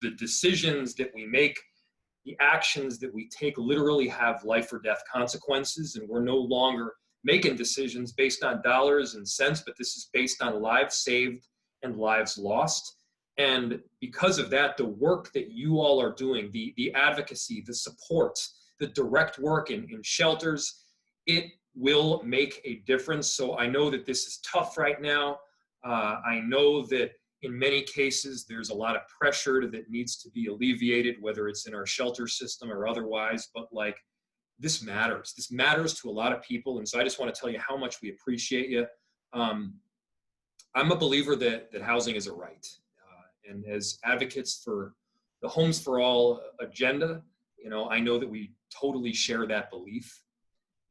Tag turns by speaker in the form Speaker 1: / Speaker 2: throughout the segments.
Speaker 1: the decisions that we make, the actions that we take literally have life or death consequences, and we're no longer making decisions based on dollars and cents, but this is based on lives saved and lives lost. And because of that, the work that you all are doing, the advocacy, the support, the direct work in shelters, it will make a difference. So I know that this is tough right now. I know that in many cases, there's a lot of pressure that needs to be alleviated, whether it's in our shelter system or otherwise, but like, this matters. This matters to a lot of people. And so I just want to tell you how much we appreciate you. I'm a believer that housing is a right. And as advocates for the Homes for All agenda, you know, I know that we totally share that belief.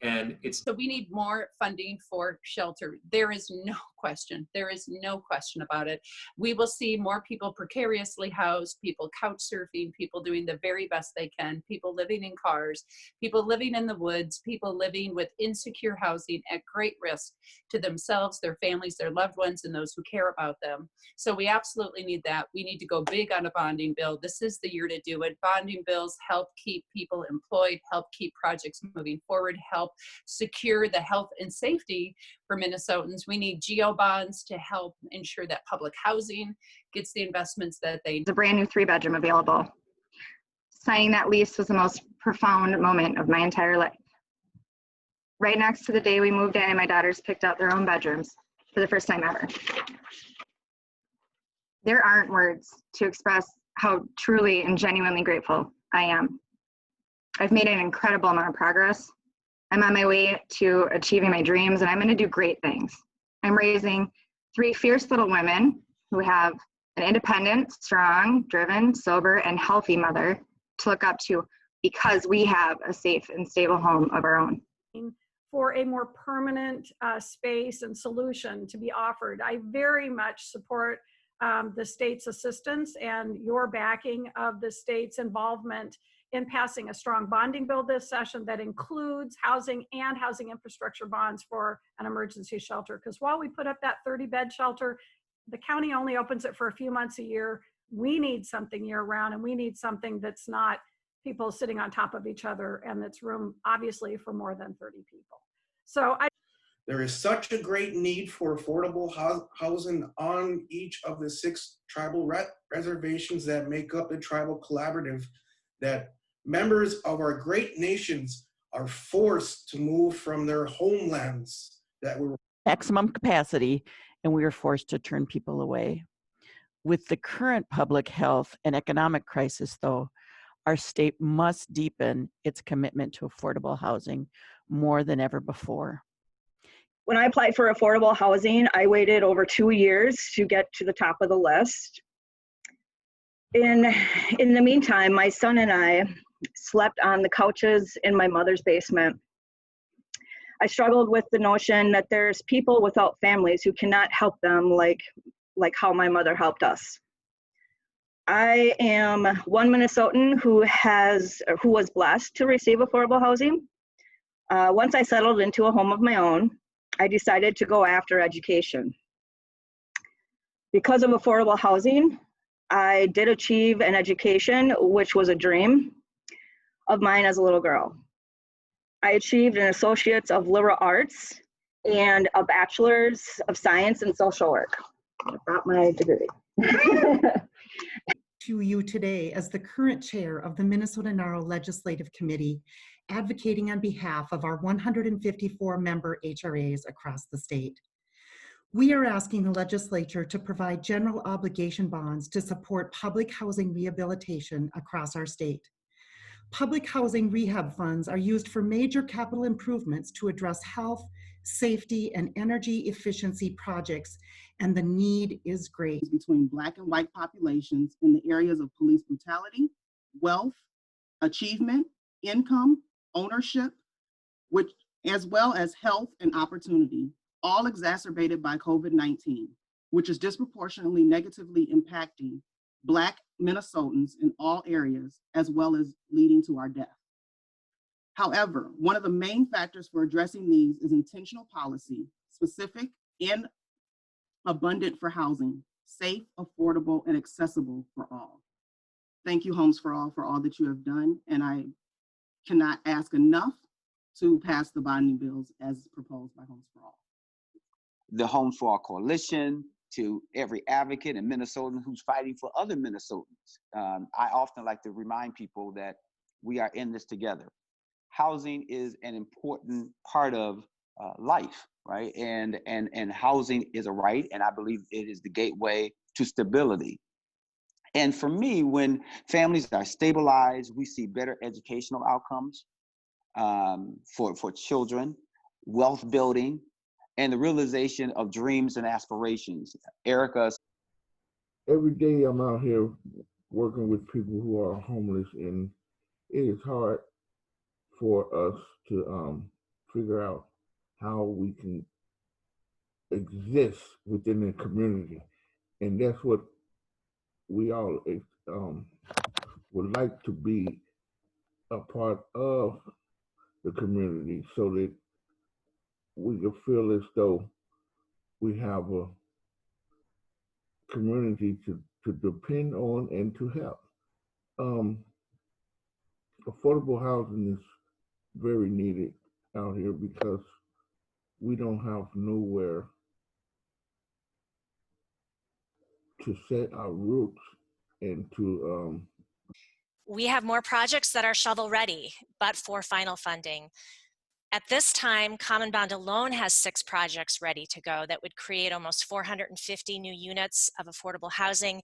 Speaker 1: And it's
Speaker 2: so we need more funding for shelter. There is no question. There is no question about it. We will see more people precariously housed, people couch surfing, people doing the very best they can, people living in cars, people living in the woods, people living with insecure housing at great risk to themselves, their families, their loved ones, and those who care about them. So we absolutely need that. We need to go big on a bonding bill. This is the year to do it. Bonding bills help keep people employed, help keep projects moving forward, help secure the health and safety for Minnesotans. We need geo bonds to help ensure that public housing gets the investments that they need.
Speaker 3: There's a brand new 3-bedroom available. Signing that lease was the most profound moment of my entire life. Right next to the day we moved in, and my daughters picked out their own bedrooms for the first time ever. There aren't words to express how truly and genuinely grateful I am. I've made an incredible amount of progress. I'm on my way to achieving my dreams, and I'm going to do great things. I'm raising 3 fierce little women who have an independent, strong, driven, sober, and healthy mother to look up to because we have a safe and stable home of our own.
Speaker 4: For a more permanent space and solution to be offered. I very much support the state's assistance and your backing of the state's involvement in passing a strong bonding bill this session that includes housing and housing infrastructure bonds for an emergency shelter. Because while we put up that 30-bed shelter, the county only opens it for a few months a year. We need something year-round, and we need something that's not people sitting on top of each other, and that's room, obviously, for more than 30 people. So
Speaker 5: there is such a great need for affordable housing on each of the 6 tribal reservations that make up the tribal collaborative that members of our great nations are forced to move from their homelands that were
Speaker 6: maximum capacity, and we are forced to turn people away. With the current public health and economic crisis, though, our state must deepen its commitment to affordable housing more than ever before.
Speaker 7: When I applied for affordable housing, I waited over 2 years to get to the top of the list. In the meantime, my son and I slept on the couches in my mother's basement. I struggled with the notion that there's people without families who cannot help them like how my mother helped us. I am one Minnesotan who was blessed to receive affordable housing. Once I settled into a home of my own, I decided to go after education. Because of affordable housing, I did achieve an education, which was a dream of mine as a little girl. I achieved an Associate's of Liberal Arts and a Bachelor's of Science in Social Work. I brought my degree.
Speaker 8: To you today as the current chair of the Minnesota NARO Legislative Committee, advocating on behalf of our 154 member HRAs across the state. We are asking the legislature to provide general obligation bonds to support public housing rehabilitation across our state. Public housing rehab funds are used for major capital improvements to address health, safety, and energy efficiency projects, and the need is great.
Speaker 9: Between Black and white populations in the areas of police brutality, wealth, achievement, income, ownership, which, as well as health and opportunity, all exacerbated by COVID-19, which is disproportionately negatively impacting Black Minnesotans in all areas, as well as leading to our death. However, one of the main factors for addressing these is intentional policy, specific and abundant for housing, safe, affordable, and accessible for all. Thank you, Homes for all that you have done. And I cannot ask enough to pass the bonding bills as proposed by Homes for All.
Speaker 10: The Homes for All Coalition, to every advocate and Minnesotan who's fighting for other Minnesotans. I often like to remind people that we are in this together. Housing is an important part of life, right? And housing is a right, and I believe it is the gateway to stability. And for me, when families are stabilized, we see better educational outcomes for children, wealth building, and the realization of dreams and aspirations. Erica.
Speaker 11: Every day I'm out here working with people who are homeless, and it is hard for us to figure out how we can exist within the community. And that's what we all would like to be, a part of the community, so that we can feel as though we have a community to depend on and to help. Affordable housing is very needed out here because we don't have nowhere to set our roots and to
Speaker 12: We have more projects that are shovel ready, but for final funding. At this time, Common Bond alone has 6 projects ready to go that would create almost 450 new units of affordable housing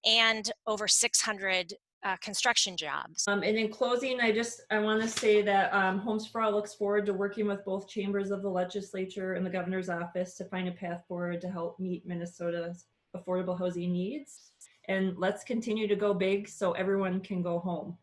Speaker 12: and over 600 construction jobs.
Speaker 13: And in closing, I want to say that Homes for All looks forward to working with both chambers of the legislature and the governor's office to find a path forward to help meet Minnesota's affordable housing needs. And let's continue to go big so everyone can go home.